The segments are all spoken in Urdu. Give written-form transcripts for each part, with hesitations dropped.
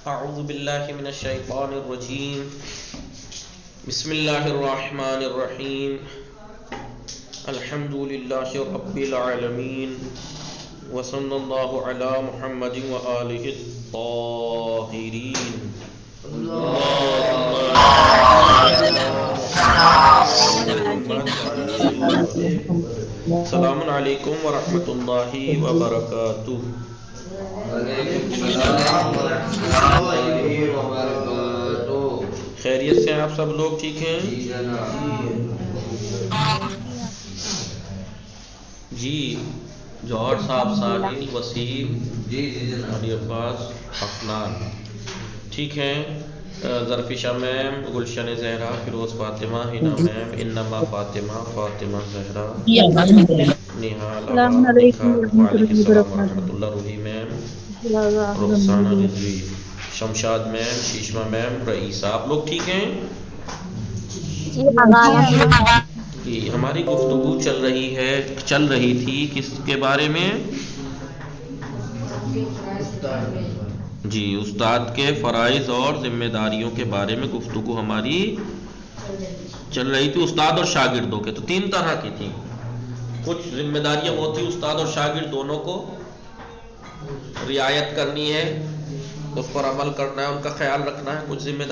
اعوذ باللہ من الشیطان الرجیم بسم اللہ الرحمن الرحیم الحمد للہ رب العالمین وصلی اللہ علی محمد وآلہ الطاہرین السلام علیکم ورحمۃ اللہ وبرکاتہ۔ خیریت سے آپ سب لوگ ٹھیک ہیں؟ جی جوہر صاحب، ثانی، وسیم، علی عباس، افنان ٹھیک ہیں؟ ظرفشہ میم، گلشن زہرا، فیروز فاطمہ، ہنا میم، انما فاطمہ، فاطمہ زہرا، نہال، السلام آباد، علیکم نکھار، ورحمۃ وعلیکم اللہ السلام وبرکاتہ۔ ورحمۃ اللہ، روحی میم، رخسانہ رضوی، شمشاد میم، شیشمہ میم، رئیسہ، آپ لوگ ٹھیک ہیں؟ جی ہماری گفتگو چل رہی تھی کس کے بارے میں؟ جی استاد کے فرائض اور ذمہ داریوں کے بارے میں گفتگو ہماری چل رہی تھی، استاد اور شاگردوں کے۔ تو تین طرح کی تھی، کچھ ذمہ داریاں وہ تھی استاد اور شاگرد دونوں کو رعایت کرنی ہے، اس پر عمل کرنا ہے، ان کا خیال رکھنا ہے۔ کچھ ذمہ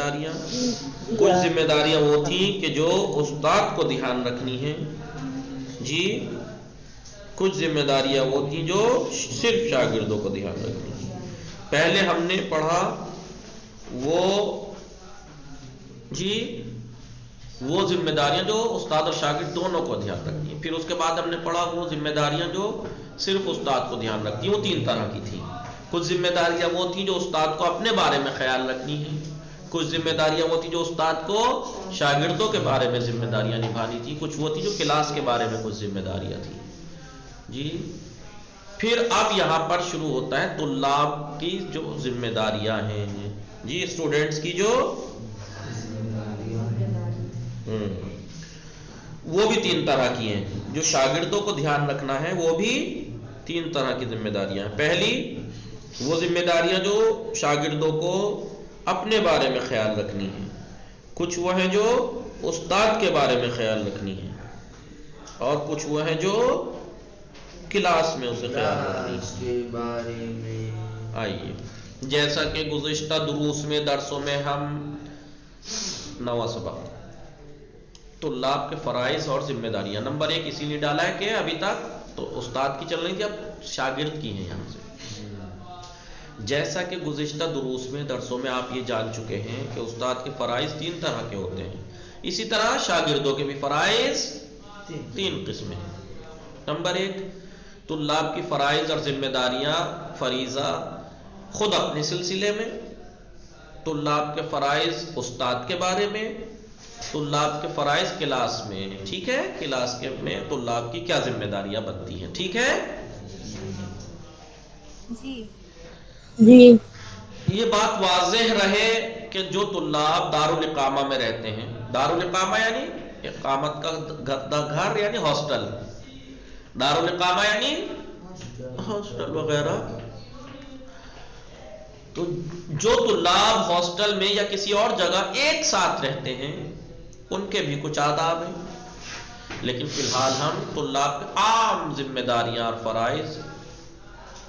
داریاں وہ تھیں کہ جو استاد کو دھیان رکھنی ہے جی، کچھ ذمہ داریاں وہ تھیں جو صرف شاگردوں کو دھیان رکھنی ہے۔ پہلے ہم نے پڑھا وہ ذمہ داریاں جو استاد اور شاگرد دونوں کو دھیان رکھنی ہے۔ پھر اس کے بعد ہم نے پڑھا وہ ذمہ داریاں جو صرف استاد کو دھیان رکھتی ہیں، وہ تین طرح کی تھیں۔ کچھ ذمہ داریاں وہ تھیں جو استاد کو اپنے بارے میں خیال رکھنی ہے، کچھ ذمہ داریاں وہ تھیں جو استاد کو شاگردوں کے بارے میں ذمہ داریاں نبھانی تھیں، کچھ وہ تھیں جو کلاس کے بارے میں کچھ ذمہ داریاں تھیں جی۔ پھر اب یہاں پر شروع ہوتا ہے طلاب کی جو ذمہ داریاں ہیں جی، اسٹوڈنٹس کی جو وہ بھی تین طرح کی ہیں۔ جو شاگردوں کو دھیان رکھنا ہے وہ بھی تین طرح کی ذمہ داریاں ہیں۔ پہلی وہ ذمہ داریاں جو شاگردوں کو اپنے بارے میں خیال رکھنی ہے، کچھ وہ ہیں جو استاد کے بارے میں خیال رکھنی ہے، اور کچھ وہ ہیں جو کلاس میں اسے خیال رکھنی ہے۔ آئیے جیسا کہ گزشتہ دروس میں درسوں میں ہم نواں سبق طلاب کے فرائض اور ذمہ داریاں نمبر 1 اسی لیے ڈالا ہے کہ ابھی تک تو استاد کی چل رہی تھی، اب شاگرد کی ہیں یہاں سے۔ جیسا کہ گزشتہ دروس میں درسوں میں آپ یہ جان چکے ہیں کہ استاد کے فرائض تین طرح کے ہوتے ہیں، اسی طرح شاگردوں کے بھی فرائض تین قسمیں ہیں۔ نمبر 1 طلاب کی فرائض اور ذمہ داریاں فریضہ خود اپنے سلسلے میں، طلاب کے فرائض استاد کے بارے میں، طلاب کے فرائض کلاس میں۔ ٹھیک ہے، کلاس کے میں طلاب کی کیا ذمہ داریاں بنتی ہیں، ٹھیک ہے جی۔ یہ بات واضح رہے کہ جو طلاب دارالاقامہ میں رہتے ہیں، دارالاقامہ یعنی اقامت کا گھر یعنی ہاسٹل، دارالاقامہ یعنی ہاسٹل وغیرہ، تو جو طلاب ہاسٹل میں یا کسی اور جگہ ایک ساتھ رہتے ہیں ان کے بھی کچھ آداب ہیں، لیکن فی الحال ہم طلاب کے عام ذمہ داریاں اور فرائض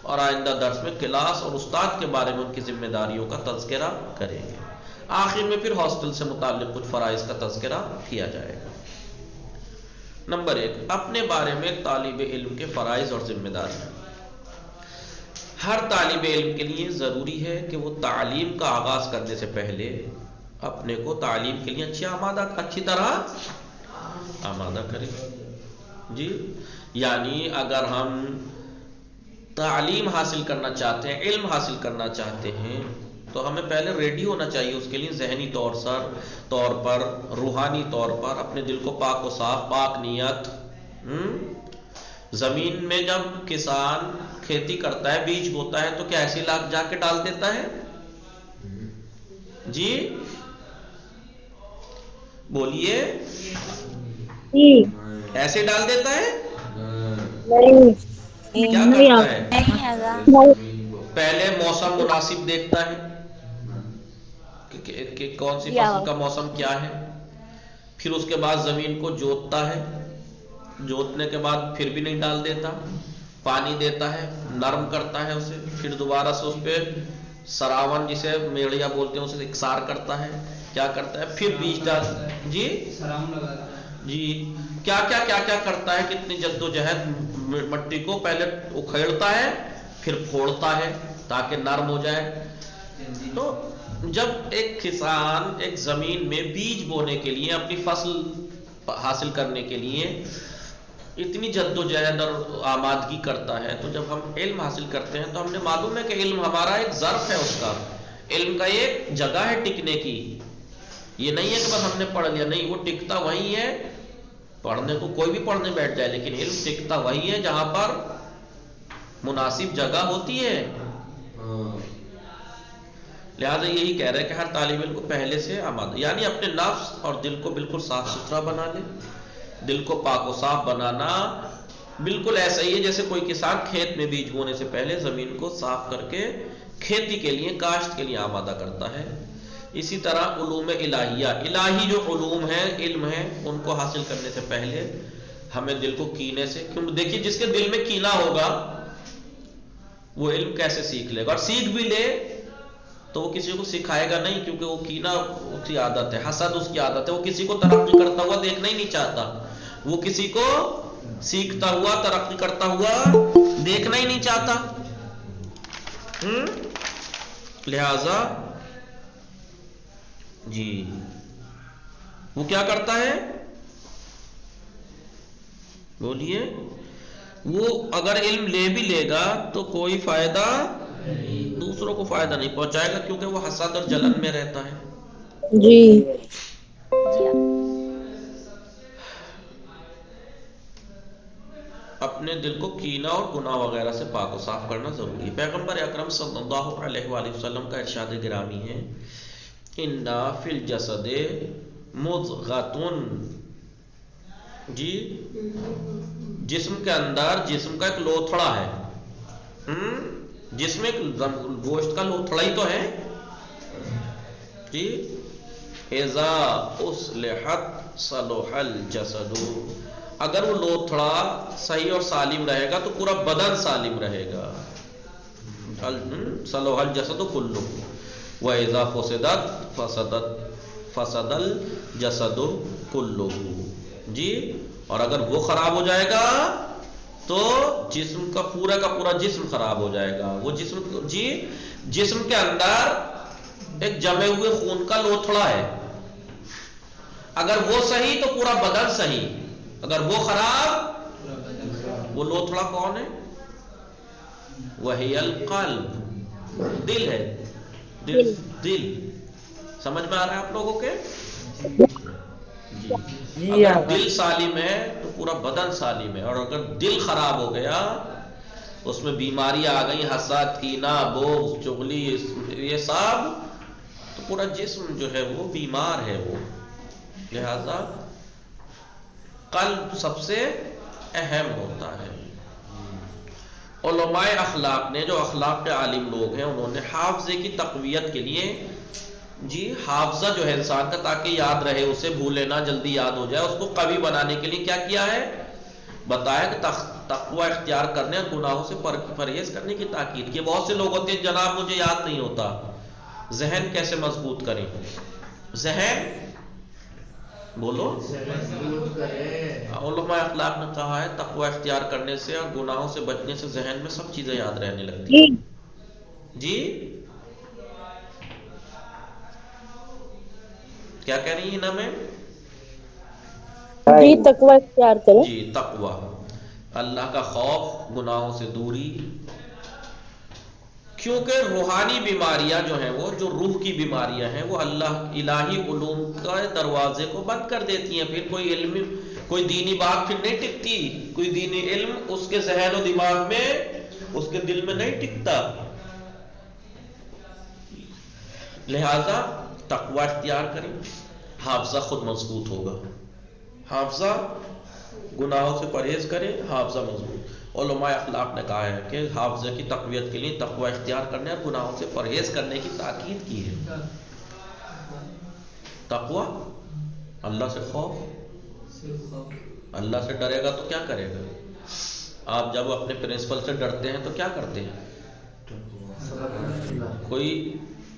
اور آئندہ درس میں کلاس اور استاد کے بارے میں ان کی ذمہ داریوں کا تذکرہ کریں گے۔ آخر میں پھر ہاسٹل سے متعلق کچھ فرائض کا تذکرہ کیا جائے گا۔ نمبر 1 اپنے بارے میں طالب علم کے فرائض اور ذمہ داریاں۔ ہر طالب علم کے لیے ضروری ہے کہ وہ تعلیم کا آغاز کرنے سے پہلے اپنے کو تعلیم کے لیے اچھی طرح آمادہ کرے جی۔ یعنی اگر ہم تعلیم حاصل کرنا چاہتے ہیں، علم حاصل کرنا چاہتے ہیں، تو ہمیں پہلے ریڈی ہونا چاہیے اس کے لیے، ذہنی طور پر، روحانی طور پر، اپنے دل کو پاک و صاف، پاک نیت۔ زمین میں جب کسان کھیتی کرتا ہے، بیج بوتا ہے، تو کیا ایسی لاکھ جا کے ڈال دیتا ہے جی؟ بولیے، ایسے ڈال دیتا ہے؟ کیا کرتا ہے؟ پہلے موسم مناسب دیکھتا ہے، کہ کون سی فصل کا موسم کیا ہے، پھر اس کے بعد زمین کو جوتتا ہے، جوتنے کے بعد پھر بھی نہیں ڈال دیتا، پانی دیتا ہے، نرم کرتا ہے اسے، پھر دوبارہ سے اس پہ سراون جسے میڑیا بولتے ہیں اسے اکسار کرتا ہے، کیا کرتا ہے، پھر بیج ڈال، جی جی کیا کیا کیا کیا کرتا ہے، کتنی جد و جہد، مٹی کو پہلے اکھیڑتا ہے پھر پھوڑتا ہے تاکہ نرم ہو جائے۔ تو جب ایک کسان ایک زمین میں بیج بونے کے لیے، اپنی فصل حاصل کرنے کے لیے اتنی جد و جہد اور آمادگی کرتا ہے، تو جب ہم علم حاصل کرتے ہیں تو ہم نے معلوم ہے کہ علم ہمارا ایک ظرف ہے، اس کا علم کا ایک جگہ ہے ٹکنے کی، یہ نہیں ہے کہ بس ہم نے پڑھ لیا، نہیں، وہ ٹکتا وہی ہے، پڑھنے کو کوئی بھی پڑھنے بیٹھ جائے لیکن علم ٹکتا وہی ہے جہاں پر مناسب جگہ ہوتی ہے۔ لہٰذا یہی کہہ رہے ہیں کہ ہر طالب علم کو پہلے سے آمادہ، یعنی اپنے نفس اور دل کو بالکل صاف ستھرا بنا لے۔ دل کو پاک و صاف بنانا بالکل ایسا ہی ہے جیسے کوئی کسان کھیت میں بیج بونے سے پہلے زمین کو صاف کر کے کھیتی کے لیے، کاشت کے لیے آمادہ کرتا ہے۔ اسی طرح علوم الہیہ، الہی جو علوم ہیں، علم ہیں، ان کو حاصل کرنے سے پہلے ہمیں دل کو کینے سے، کیوں دیکھیے جس کے دل میں کینہ ہوگا وہ علم کیسے سیکھ لے گا، اور سیکھ بھی لے تو وہ کسی کو سکھائے گا نہیں، کیونکہ وہ کینہ اس کی عادت ہے، حسد اس کی عادت ہے، وہ کسی کو ترقی کرتا ہوا دیکھنا ہی نہیں چاہتا، وہ کسی کو سیکھتا ہوا، ترقی کرتا ہوا دیکھنا ہی نہیں چاہتا۔ لہذا جی وہ کیا کرتا ہے، بولیے، وہ اگر علم لے بھی لے گا تو کوئی فائدہ، دوسروں کو فائدہ نہیں پہنچائے گا، کیونکہ وہ حسد اور جلن میں رہتا ہے۔ جی اپنے دل کو کینہ اور گناہ وغیرہ سے پاک و صاف کرنا ضروری ہے۔ پیغمبر اکرم صلی اللہ علیہ وآلہ وسلم کا ارشاد گرامی ہے، اِنَّ فِی الْجَسَدِ مُضْغَةٌ، جی جسم کے اندر، جسم کا ایک لوتھڑا ہے، جسم ایک گوشت کا لوتھڑا ہی تو ہے، جی اِذَا أُصْلِحَتْ صَلُحَ الْجَسَدُ، اگر وہ لوتھڑا صحیح اور سالم رہے گا تو پورا بدن سالم رہے گا، صَلُحَ الْجَسَدُ كُلُّهُ وَإِذَا فَسَدَتْ فَسَدَ الْجَسَدُ كُلُّهُ، جی اور اگر وہ خراب ہو جائے گا تو جسم کا پورا جسم خراب ہو جائے گا۔ وہ جسم، جی جسم کے اندر ایک جمے ہوئے خون کا لوتھڑا ہے، اگر وہ صحیح تو پورا بدن صحیح، اگر وہ خراب، وہ لوتھڑا کون ہے، وہی القلب، دل ہے، دل سمجھ میں آ رہا ہے آپ لوگوں کے؟ جی اگر دل سالم ہے تو پورا بدن سالم ہے، اور اگر دل خراب ہو گیا، اس میں بیماریاں آ گئی، حسد، کینہ، بغض، چغلی، یہ سب، تو پورا جسم جو ہے وہ بیمار ہے وہ۔ لہذا قلب سب سے اہم ہوتا ہے۔ علماء اخلاق نے، جو اخلاق کے عالم لوگ ہیں، انہوں نے حافظے کی تقویت کے لیے، جی حافظہ جو ہے انسان کا، تاکہ یاد رہے، اسے بھولے نہ، جلدی یاد ہو جائے، اس کو قوی بنانے کے لیے کیا کیا ہے، بتایا کہ تقوی اختیار کرنے اور گناہوں سے پرہیز کرنے کی تاکید کی۔ بہت سے لوگ ہوتے ہیں، جناب مجھے یاد نہیں ہوتا، ذہن کیسے مضبوط کریں، ذہن بولو، علماء اخلاق نے کہا ہے تقوی اختیار کرنے سے اور گناہوں سے بچنے سے ذہن میں سب چیزیں یاد رہنے لگتی ہیں۔ جی کیا کہہ رہی ہیں نا میں؟ جی تقوی اختیار کریں، جی تقوی، اللہ کا خوف، گناہوں سے دوری، کیونکہ روحانی بیماریاں جو ہیں، وہ جو روح کی بیماریاں ہیں، وہ اللہ الہی علوم کا دروازے کو بند کر دیتی ہیں، پھر کوئی علم، کوئی دینی بات پھر نہیں ٹکتی، کوئی دینی علم اس کے ذہن و دماغ میں، اس کے دل میں نہیں ٹکتا۔ لہذا تقوی اختیار کریں، حافظہ خود مضبوط ہوگا، حافظہ گناہوں سے پرہیز کرے، حافظہ مضبوط۔ علماء اخلاق نے کہا ہے کہ حافظے کی تقویت کے لیے تقوی اختیار کرنے اور گناہوں سے پرہیز کرنے کی تاکید کی ہے۔ تقوی اللہ سے خوف. اللہ سے ڈرے گا تو کیا کرے گا؟ آپ جب اپنے پرنسپل سے ڈرتے ہیں تو کیا کرتے ہیں؟ کوئی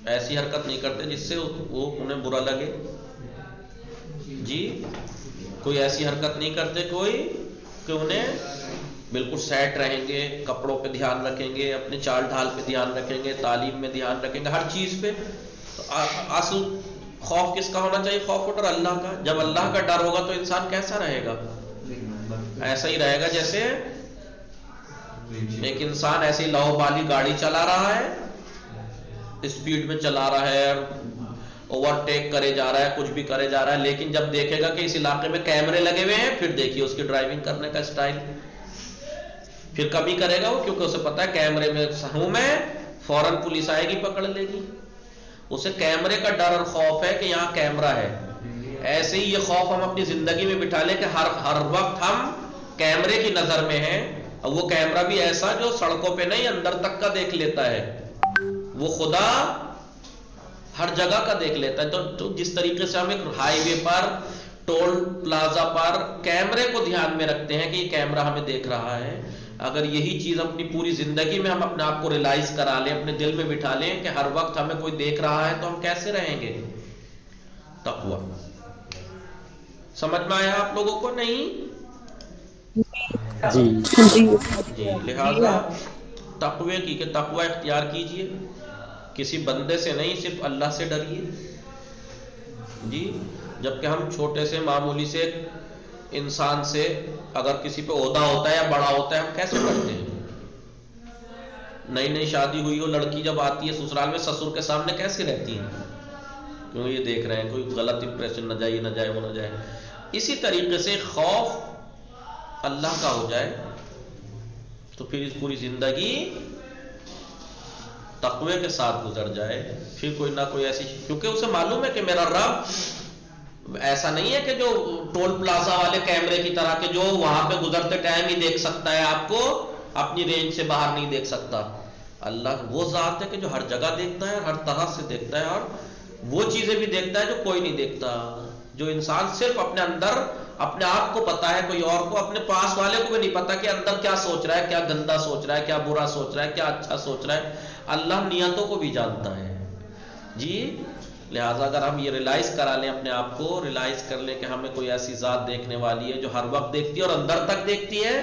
ایسی حرکت نہیں کرتے جس سے وہ انہیں برا لگے. جی کوئی ایسی حرکت نہیں کرتے کوئی کہ انہیں بالکل سیٹ رہیں گے، کپڑوں پہ دھیان رکھیں گے، اپنے چال ڈھال پہ دھیان رکھیں گے، تعلیم میں دھیان رکھیں گے، ہر چیز پہ. تو اصل خوف کس کا ہونا چاہیے؟ خوف و ڈر اللہ کا. جب اللہ کا ڈر ہوگا تو انسان کیسا رہے گا؟ ایسا ہی رہے گا جیسے ایک انسان ایسی لاؤ بالی گاڑی چلا رہا ہے، اسپیڈ میں چلا رہا ہے، اوورٹیک کرے جا رہا ہے، کچھ بھی کرے جا رہا ہے، لیکن جب دیکھے گا کہ اس علاقے میں کیمرے لگے ہوئے ہیں، پھر دیکھیے اس کی ڈرائیونگ کرنے کا سٹائل، پھر کبھی کرے گا وہ، کیونکہ اسے پتا ہے کیمرے میں ہوں میں، فوراً پولیس آئے گی پکڑ لے گی. اسے کیمرے کا ڈر اور خوف ہے کہ یہاں کیمرہ ہے. ایسے ہی یہ خوف ہم اپنی زندگی میں بٹھا لیں کہ ہر وقت ہم کیمرے کی نظر میں ہیں. اور وہ کیمرہ بھی ایسا جو سڑکوں پہ نہیں اندر تک کا دیکھ لیتا ہے. وہ خدا ہر جگہ کا دیکھ لیتا ہے. تو جس طریقے سے ہم ایک ہائی وے پر، ٹول پلازا پر کیمرے کو دھیان میں رکھتے ہیں کہ یہ کیمرہ ہمیں دیکھ رہا ہے، اگر یہی چیز اپنی پوری زندگی میں ہم اپنے آپ کو ریلائز کرا لیں، اپنے دل میں بٹھا لیں کہ ہر وقت ہمیں کوئی دیکھ رہا ہے، تو ہم کیسے رہیں گے؟ تقوی. سمجھ میں آیا آپ لوگوں کو؟ نہیں جی جی. لہذا تقوی کی کہ تقوی اختیار کیجئے، کسی بندے سے نہیں، صرف اللہ سے ڈریے. جی جبکہ ہم چھوٹے سے معمولی سے انسان سے اگر کسی پہ عہدہ ہوتا ہے یا بڑا ہوتا ہے، ہم کیسے ڈرتے ہیں؟ نئی نئی شادی ہوئی ہو لڑکی جب آتی ہے سسرال میں، سسر کے سامنے کیسے رہتی ہے؟ کیوں یہ دیکھ رہے ہیں کوئی غلط امپریشن نہ جائے، نہ جائے، وہ نہ جائے. اسی طریقے سے خوف اللہ کا ہو جائے تو پھر اس پوری زندگی تقوی کے ساتھ گزر جائے. پھر کوئی نہ کوئی ایسی، کیونکہ اسے معلوم ہے کہ میرا رب ایسا نہیں ہے کہ جو ٹول پلازا والے کیمرے کی طرح کہ جو وہاں پہ گزرتے ٹائم ہی دیکھ سکتا ہے آپ کو، اپنی رینج سے باہر نہیں دیکھ سکتا. اللہ وہ ذات ہے کہ جو ہر جگہ دیکھتا ہے، ہر طرح سے دیکھتا ہے، اور وہ چیزیں بھی دیکھتا ہے جو کوئی نہیں دیکھتا. جو انسان صرف اپنے اندر اپنے آپ کو پتا ہے، کوئی اور کو، اپنے پاس والے کو بھی نہیں پتا کہ اندر کیا سوچ رہا ہے، کیا گندا سوچ رہا ہے، کیا برا سوچ رہا ہے، کیا اچھا سوچ رہا ہے. اللہ نیتوں کو بھی جانتا ہے. جی لہٰذا اگر ہم یہ ریلائز کرا لیں، اپنے آپ کو ریلائز کر لیں کہ ہمیں کوئی ایسی ذات دیکھنے والی ہے جو ہر وقت دیکھتی ہے اور اندر تک دیکھتی ہے،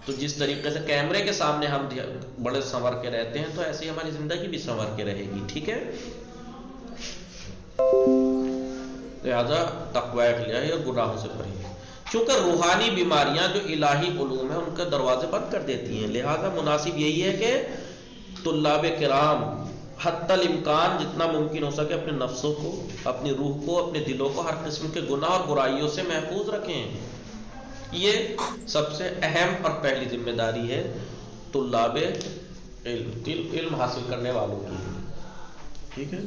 تو جس طریقے سے کیمرے کے سامنے ہم بڑے سنور کے رہتے ہیں، تو ایسے ہی ہماری زندگی بھی سنور کے رہے گی. ٹھیک ہے؟ لہذا تقوی اختیار اور گناہوں سے پرہیز. چونکہ روحانی بیماریاں جو الہی علوم ہیں ان کے دروازے بند کر دیتی ہیں، لہذا مناسب یہی ہے کہ طلاب کرام حتی الامکان جتنا ممکن ہو سکے اپنے نفسوں کو، اپنی روح کو، اپنے دلوں کو ہر قسم کے گناہ اور برائیوں سے محفوظ رکھیں. یہ سب سے اہم اور پہلی ذمہ داری ہے طلاب علم حاصل کرنے والوں کی. ٹھیک ہے؟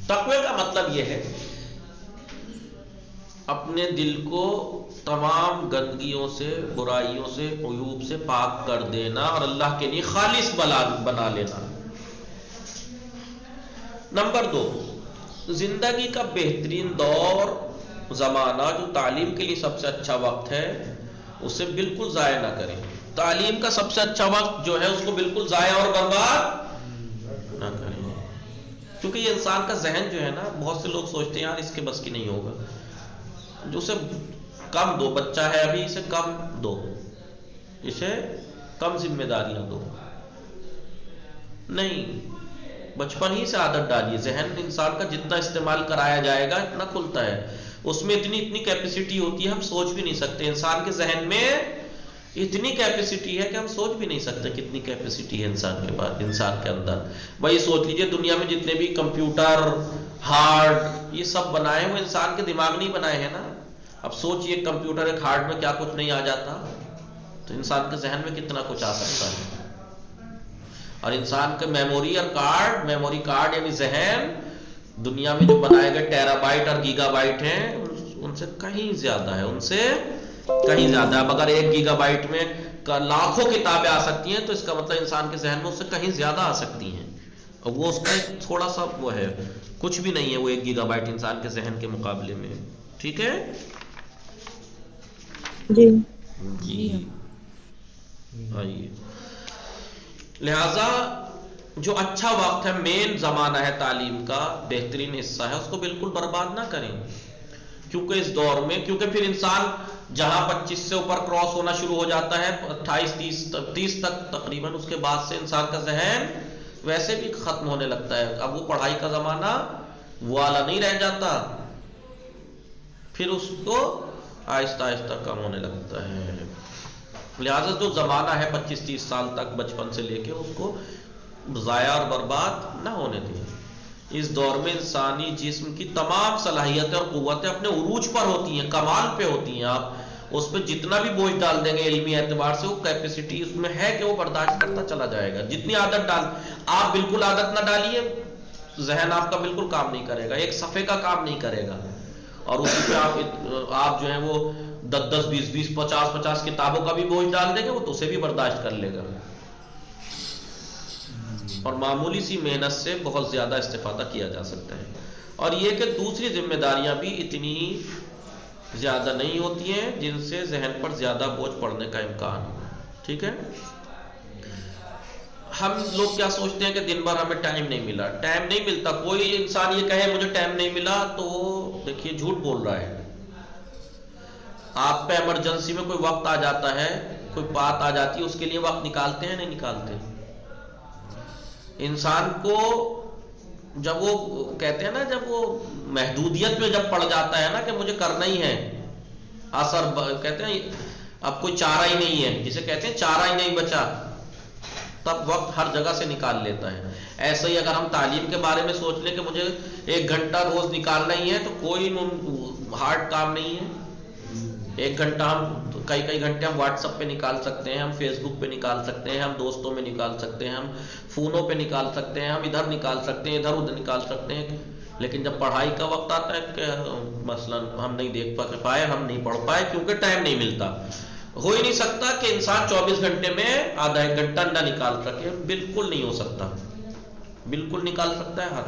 تقوی کا مطلب یہ ہے اپنے دل کو تمام گندگیوں سے، برائیوں سے، عیوب سے پاک کر دینا اور اللہ کے لیے خالص بنا لینا. نمبر 2، زندگی کا بہترین دور زمانہ جو تعلیم کے لیے سب سے اچھا وقت ہے، اسے بالکل ضائع نہ کریں. تعلیم کا سب سے اچھا وقت جو ہے اس کو بالکل ضائع اور برباد نہ کریں، کیونکہ یہ انسان کا ذہن جو ہے نا، بہت سے لوگ سوچتے ہیں یار اس کے بس کی نہیں ہوگا، جو اسے کم دو، بچہ ہے ابھی، اسے کم دو، اسے کم ذمہ داریاں دو. نہیں، بچپن ہی سے عادت ڈالیے. ذہن انسان کا جتنا استعمال کرایا جائے گا اتنا کھلتا ہے، اس میں اتنی کیپیسٹی ہوتی ہے ہم سوچ بھی نہیں سکتے. انسان کے ذہن میں اتنی کیپیسٹی ہے کہ ہم سوچ بھی نہیں سکتے کتنی کیپیسٹی ہے انسان کے پاس، انسان کے اندر. بھائی سوچ لیجئے دنیا میں جتنے بھی کمپیوٹر، ہارڈ، یہ سب بنائے وہ انسان کے دماغ نہیں بنائے ہیں نا. اب سوچئے کمپیوٹر ایک ہارڈ میں کیا کچھ نہیں آ جاتا، تو انسان کے ذہن میں کتنا کچھ آ سکتا ہے. اور انسان کے میموری کارڈ یعنی ذہن دنیا میں جو بنائے گئے ٹیرا بائٹ اور گیگا بائٹ ہیں ان سے کہیں زیادہ ہے، ان سے کہیں زیادہ. اب اگر 1 گیگا بائٹ میں لاکھوں کتابیں آ سکتی ہیں تو اس کا مطلب انسان کے ذہن میں اس سے کہیں زیادہ آ سکتی ہیں. اور وہ اس کا ایک تھوڑا سا وہ ہے، کچھ بھی نہیں ہے وہ 1 گیگا بائٹ انسان کے ذہن کے مقابلے میں. ٹھیک ہے جی جی. آئیے، لہذا جو اچھا وقت ہے، مین زمانہ ہے تعلیم کا، بہترین حصہ ہے، اس کو بالکل برباد نہ کریں. کیونکہ اس دور میں، کیونکہ پھر انسان جہاں 25 سے اوپر کراس ہونا شروع ہو جاتا ہے، 28 30 تک تقریباً، اس کے بعد سے انسان کا ذہن ویسے بھی ختم ہونے لگتا ہے. اب وہ پڑھائی کا زمانہ وہ والا نہیں رہ جاتا، پھر اس کو آہستہ آہستہ کم ہونے لگتا ہے. لہٰذا جو زمانہ ہے 25-30 سال تک، بچپن سے لے کے، اس کو ضائع اور برباد نہ ہونے دیں. اس دور میں انسانی جسم کی تمام صلاحیتیں اور قوتیں اپنے عروج پر ہوتی ہیں، کمال پہ ہوتی ہیں. آپ اس پہ جتنا بھی بوجھ ڈال دیں گے علمی اعتبار سے، وہ کیپیسٹی اس میں ہے کہ وہ برداشت کرتا چلا جائے گا. جتنی عادت ڈال، آپ بالکل عادت نہ ڈالیے، ذہن آپ کا بالکل کام نہیں کرے گا، ایک صفحے کا کام نہیں کرے گا. اور اسی پہ آپ جو ہے وہ 10 20 50 کتابوں کا بھی بوجھ ڈال دیں گے، وہ تو اسے بھی برداشت کر لے گا. اور معمولی سی محنت سے بہت زیادہ استفادہ کیا جا سکتا ہے. اور یہ کہ دوسری ذمہ داریاں بھی اتنی زیادہ نہیں ہوتی ہیں جن سے ذہن پر زیادہ بوجھ پڑنے کا امکان ہو. ٹھیک ہے، ہم لوگ کیا سوچتے ہیں کہ دن بھر ہمیں ٹائم نہیں ملا. ٹائم نہیں ملتا. کوئی انسان یہ کہے مجھے ٹائم نہیں ملا تو دیکھیے جھوٹ بول رہا ہے. آپ پہ ایمرجنسی میں کوئی وقت آ جاتا ہے، کوئی بات آ جاتی ہے، اس کے لیے وقت نکالتے ہیں نہیں نکالتے. انسان کو جب وہ کہتے ہیں نا، جب وہ محدودیت میں جب پڑ جاتا ہے نا کہ مجھے کرنا ہی ہے، اثر کہتے ہیں اب کوئی چارہ ہی نہیں ہے، جسے کہتے ہیں چارہ ہی نہیں بچا، تب وقت ہر جگہ سے نکال لیتا ہے. ایسے ہی اگر ہم تعلیم کے بارے میں سوچ لیں کہ مجھے 1 گھنٹہ روز نکالنا ہی ہے، تو کوئی ہارڈ کام نہیں ہے. 1 گھنٹہ ہم کئی گھنٹے ہم واٹس ایپ پہ نکال سکتے ہیں، ہم فیس بک پہ نکال سکتے ہیں، ہم دوستوں میں نکال سکتے ہیں، ہم فونوں پہ نکال سکتے ہیں، ہم ادھر نکال سکتے ہیں، ادھر ادھر نکال سکتے ہیں. لیکن جب پڑھائی کا وقت آتا ہے کہ مثلا ہم نہیں دیکھ پائے، ہم نہیں پڑھ پائے کیونکہ ٹائم نہیں ملتا. ہو ہی نہیں سکتا کہ انسان 24 گھنٹے میں آدھا 1 گھنٹہ نہ نکال سکے. بالکل نہیں ہو سکتا، بالکل نکال سکتا ہے.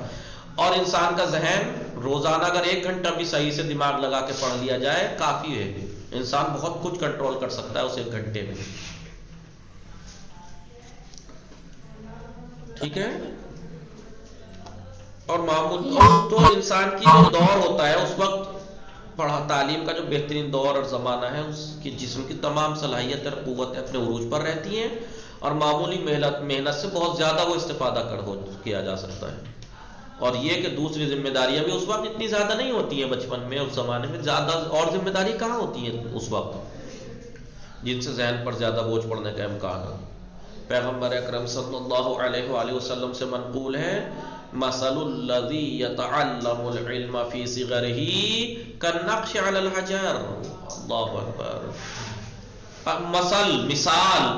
اور انسان کا ذہن روزانہ اگر 1 گھنٹہ بھی صحیح سے دماغ لگا کے پڑھ لیا جائے کافی ہے. انسان بہت کچھ کنٹرول کر سکتا ہے اس 1 گھنٹے میں. ٹھیک ہے. اور معمول تو انسان کی جو دور ہوتا ہے اس وقت تعلیم کا جو بہترین دور اور زمانہ ہے، اس کی جسم کی تمام صلاحیتیں اور قوتیں اپنے عروج پر رہتی ہیں، اور معمولی محنت سے بہت زیادہ وہ استفادہ کیا جا سکتا ہے. اور یہ کہ دوسری ذمہ داریاں بھی اس وقت اتنی زیادہ نہیں ہوتی ہیں. بچپن میں اس زمانے میں زیادہ اور ذمہ داری کہاں ہوتی ہیں اس وقت جن سے ذہن پر زیادہ بوجھ پڑنے کا امکان ہے. پیغمبر اکرم صلی اللہ علیہ وآلہ وسلم سے منقول ہے، مثل الذی یتعلم العلم فی صغرہ کالنقش علی الحجر. اللہ اکبر. مثال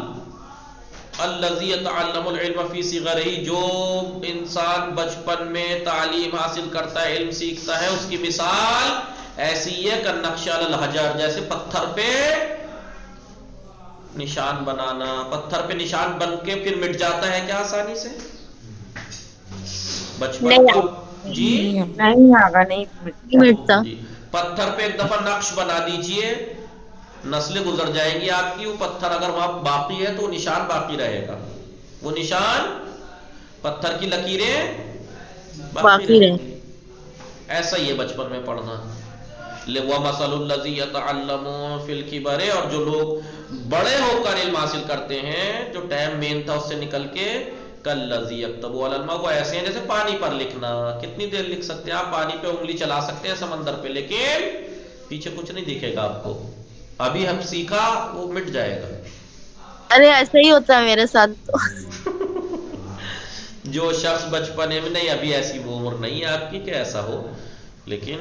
الذی یتعلم العلم فی صغرہ، جو انسان بچپن میں تعلیم حاصل کرتا ہے، علم سیکھتا ہے، اس کی مثال ایسی ہے کالنقش علی الحجر، جیسے پتھر پہ نشان بنانا. پتھر پہ نشان بن کے پھر مٹ جاتا ہے کیا آسانی سے؟ بچپن کو جی نہیں آگا، نہیں مٹتا. جی پتھر پہ ایک دفعہ نقش بنا دیجئے، نسلیں گزر جائیں گی آپ کی، وہ پتھر اگر وہاں باقی ہے تو وہ نشان باقی رہے گا. وہ نشان، پتھر کی لکیریں باقی رہیں گی. ایسا ہی ہے بچپن میں پڑھنا. وَمَثَلُ الَّذِي يَتَعَلَّمُ فِي الْكِبَرِ، اور جو لوگ بڑے ہو کر علم حاصل کرتے ہیں، جو ٹائم مین تھا اس سے نکل کے، كَالَّذِي يَكْتُبُ عَلَى الْمَاءِ، وہ ایسے ہیں جیسے پانی پر لکھنا. کتنی دیر لکھ سکتے ہیں آپ؟ پانی پہ انگلی چلا سکتے ہیں سمندر پہ، لیکن پیچھے کچھ نہیں دکھے گا آپ کو. ابھی ہم سیکھا وہ مٹ جائے گا. ارے ایسا ہی ہوتا ہے میرے ساتھ تو. جو شخص بچپنے میں، نہیں ابھی ایسی وہ عمر نہیں ہے آپ کی کہ ایسا ہو، لیکن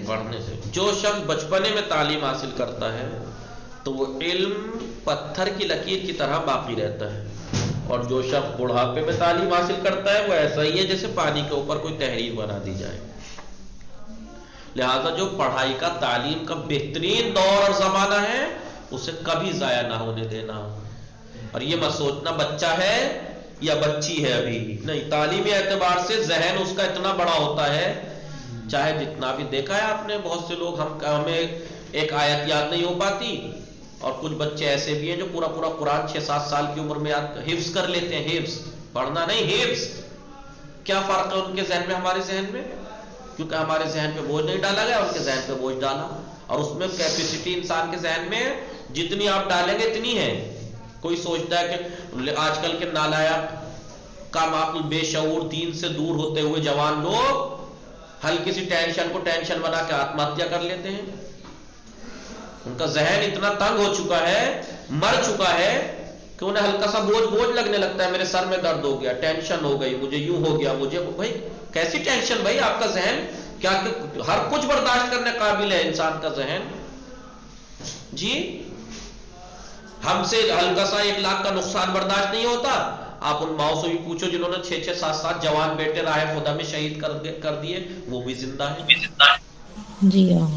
پڑھنے سے جو شخص بچپنے میں تعلیم حاصل کرتا ہے تو وہ علم پتھر کی لکیر کی طرح باقی رہتا ہے. اور جو شخص بڑھاپے میں تعلیم حاصل کرتا ہے وہ ایسا ہی ہے جیسے پانی کے اوپر کوئی تحریر بنا دی جائے. لہذا جو پڑھائی کا، تعلیم کا بہترین دور اور زمانہ ہے، اسے کبھی ضائع نہ ہونے دینا. اور یہ مت سوچنا بچہ ہے یا بچی ہے ابھی، نہیں، تعلیمی اعتبار سے ذہن اس کا اتنا بڑا ہوتا ہے، چاہے جتنا بھی دیکھا ہے آپ نے بہت سے لوگ، ہمیں ایک آیت یاد نہیں ہو پاتی، اور کچھ بچے ایسے بھی ہیں جو پورا پورا قرآن 6-7 سال کی عمر میں حفظ کر لیتے ہیں، حفظ، پڑھنا نہیں، حفظ. کیا فرق ہے ان کے ذہن میں ہمارے ذہن میں؟ کیونکہ ہمارے ذہن پہ بوجھ نہیں ڈالا گیا، ان کے ذہن پہ بوجھ ڈالا، اور اس میں کیپیسٹی انسان کے ذہن میں جتنی آپ ڈالیں گے اتنی ہے. کوئی سوچتا ہے کہ آج کل کے نالائق کا معقول بے شعور دین سے دور ہوتے ہوئے جوان لوگ ہلکی سی ٹینشن کو ٹینشن بنا کے آتم ہتیا کر لیتے ہیں. ان کا ذہن اتنا تنگ ہو چکا ہے، مر چکا ہے کہ انہیں ہلکا سا بوجھ لگنے لگتا ہے، میرے سر میں درد ہو گیا، ٹینشن ہو گئی، مجھے یوں ہو گیا، مجھے. بھائی کیسی ٹینشن بھائی؟ آپ کا ذہن کیا ہر کچھ برداشت کرنے قابل ہے انسان کا ذہن؟ جی ہم سے ہلکا سا 1 لاکھ کا نقصان برداشت نہیں ہوتا. آپ ان ماؤں سے بھی پوچھو جنہوں نے 6-7 جوان بیٹے راہ خدا میں شہید کر دیے، وہ بھی زندہ ہیں. جی ہاں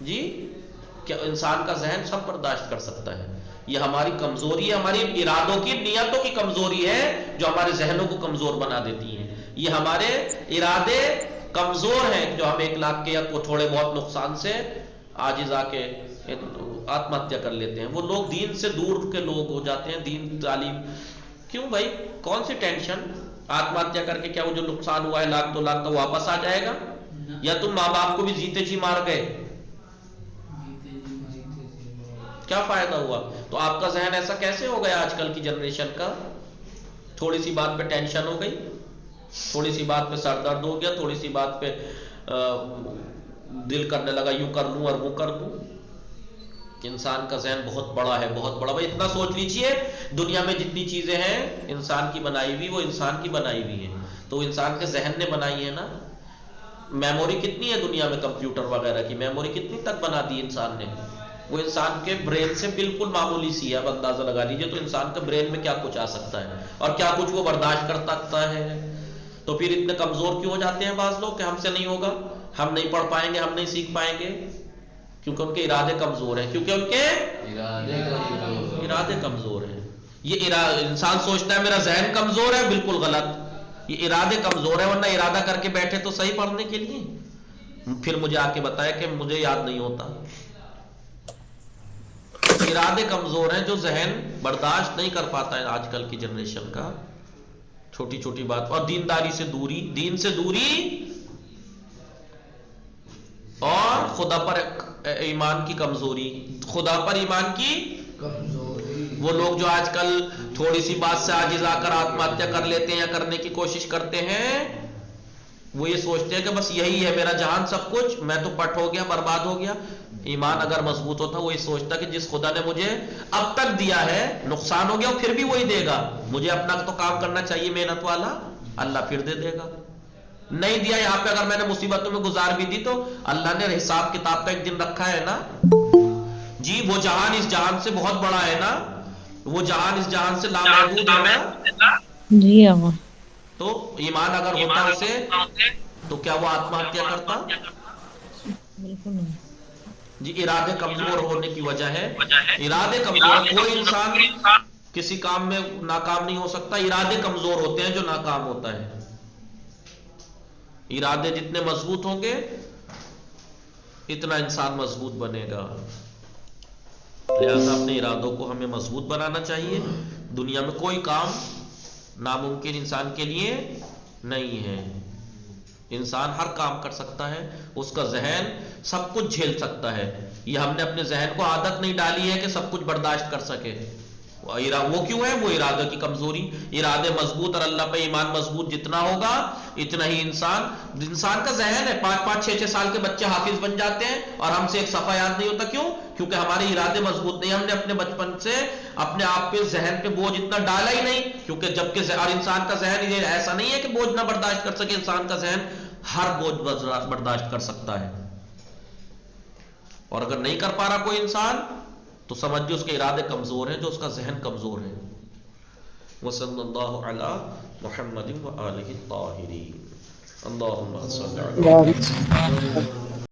جی کیا انسان کا ذہن سب برداشت کر سکتا ہے؟ یہ ہماری کمزوری ہے، ہماری ارادوں کی، نیتوں کی کمزوری ہے جو ہمارے ذہنوں کو کمزور بنا دیتی ہیں. یہ ہمارے ارادے کمزور ہیں جو ہم 1 لاکھ کے یا تھوڑے بہت نقصان سے عاجز آ کے آتم ہتیا کر لیتے ہیں. وہ لوگ دین سے دور کے لوگ ہو جاتے ہیں، دین تعلیم. کیوں بھائی؟ کون سی ٹینشن؟ آتم ہتیا کر کے کیا وہ جو نقصان ہوا ہے 1-2 لاکھ کا واپس آ جائے گا؟ یا تم ماں باپ کو بھی جیتے جی مار گئے؟ کیا فائدہ ہوا؟ تو آپ کا ذہن ایسا کیسے ہو گیا آج کل کی جنریشن کا؟ تھوڑی سی بات پہ ٹینشن ہو گئی، تھوڑی سی بات پہ سر درد ہو گیا، تھوڑی سی بات پہ دل کرنے لگا یوں کر لوں اور وہ کر لوں. انسان کا ذہن بہت بڑا ہے، بہت بڑا. بھائی اتنا سوچ لیجئے دنیا میں جتنی چیزیں ہیں انسان کی بنائی ہوئی، وہ انسان کی بنائی ہوئی ہیں، تو انسان کے ذہن نے بنائی ہے نا. میموری کتنی ہے دنیا میں؟ کمپیوٹر وغیرہ کی میموری کتنی تک بنا دی انسان نے؟ وہ انسان کے برین سے بالکل معمولی سی ہے. اب اندازہ لگا لیجئے تو انسان کے برین میں کیا کچھ آ سکتا ہے اور کیا کچھ وہ برداشت کر سکتا ہے. تو پھر اتنے کمزور کیوں ہو جاتے ہیں بعض لوگ کہ ہم سے نہیں ہوگا، ہم نہیں پڑھ پائیں گے، ہم نہیں سیکھ پائیں گے؟ کیونکہ ان کے ارادے کمزور ہیں، کیونکہ ان کے ارادے کمزور ہیں. یہ انسان سوچتا ہے میرا ذہن کمزور ہے، بالکل غلط. یہ ارادے کمزور ہیں، ورنہ ارادہ کر کے بیٹھے تو صحیح پڑھنے کے لیے، پھر مجھے آ کے بتایا کہ مجھے یاد نہیں ہوتا. ارادے کمزور ہیں جو ذہن برداشت نہیں کر پاتا ہے آج کل کی جنریشن کا، چھوٹی چھوٹی بات. اور دینداری سے دوری، دین سے دوری، اور خدا پر ایمان کی کمزوری، خدا پر ایمان کی کمزوری. وہ لوگ جو آج کل تھوڑی سی بات سے عاجز آ کر آتم ہتیا کر لیتے ہیں یا کرنے کی کوشش کرتے ہیں، وہ یہ سوچتے ہیں کہ بس یہی ہے میرا جہان، سب کچھ، میں تو پٹ ہو گیا، برباد ہو گیا. ایمان اگر مضبوط ہوتا وہ یہ سوچتا کہ جس خدا نے مجھے اب تک دیا ہے، نقصان ہو گیا پھر بھی وہی دے گا، مجھے اپنا تو کام کرنا چاہیے محنت والا، اللہ پھر دے گا. نہیں دیا یہاں پہ اگر میں نے مصیبتوں میں گزار بھی دی تو اللہ نے حساب کتاب کا ایک دن رکھا ہے نا. جی وہ جہان اس جہان سے بہت بڑا ہے نا، وہ جہان اس جہان سے لامحدود ہے نا. جی ہاں تو ایمان اگر ہوتا اسے تو کیا وہ آتم ہتیا کرتا؟ بالکل نہیں. جی ارادے کمزور ہونے کی وجہ ہے، ارادے کمزور. کوئی انسان کسی کام میں ناکام نہیں ہو سکتا، ارادے کمزور ہوتے ہیں جو ناکام ہوتا ہے. ارادے جتنے مضبوط ہوں گے اتنا انسان مضبوط بنے گا. لہذا اپنے ارادوں کو ہمیں مضبوط بنانا چاہیے. دنیا میں کوئی کام ناممکن انسان کے لیے نہیں ہے. انسان ہر کام کر سکتا ہے، اس کا ذہن سب کچھ جھیل سکتا ہے. یہ ہم نے اپنے ذہن کو عادت نہیں ڈالی ہے کہ سب کچھ برداشت کر سکے. وہ کیوں ہے؟ وہ ارادے کی کمزوری. ارادے مضبوط اور اللہ پہ ایمان مضبوط جتنا ہوگا اتنا ہی انسان کا ذہن ہے. 5-6 سال کے بچے حافظ بن جاتے ہیں اور ہم سے ایک صفحہ یاد نہیں ہوتا. کیوں؟ کیونکہ ہمارے ارادے مضبوط نہیں، ہم نے اپنے بچپن سے اپنے آپ پہ ذہن پہ بوجھ اتنا ڈالا ہی نہیں. کیونکہ جبکہ اور انسان کا ذہن یہ ایسا نہیں ہے کہ بوجھ نہ برداشت کر سکے، انسان کا ذہن ہر بوجھ برداشت کر سکتا ہے. اور اگر نہیں کر پا رہا کوئی انسان تو سمجھئے اس کے ارادے کمزور ہیں، جو اس کا ذہن کمزور ہے. وصلی اللہ علی محمد وآلہ الطاہرین. اللہم صل علی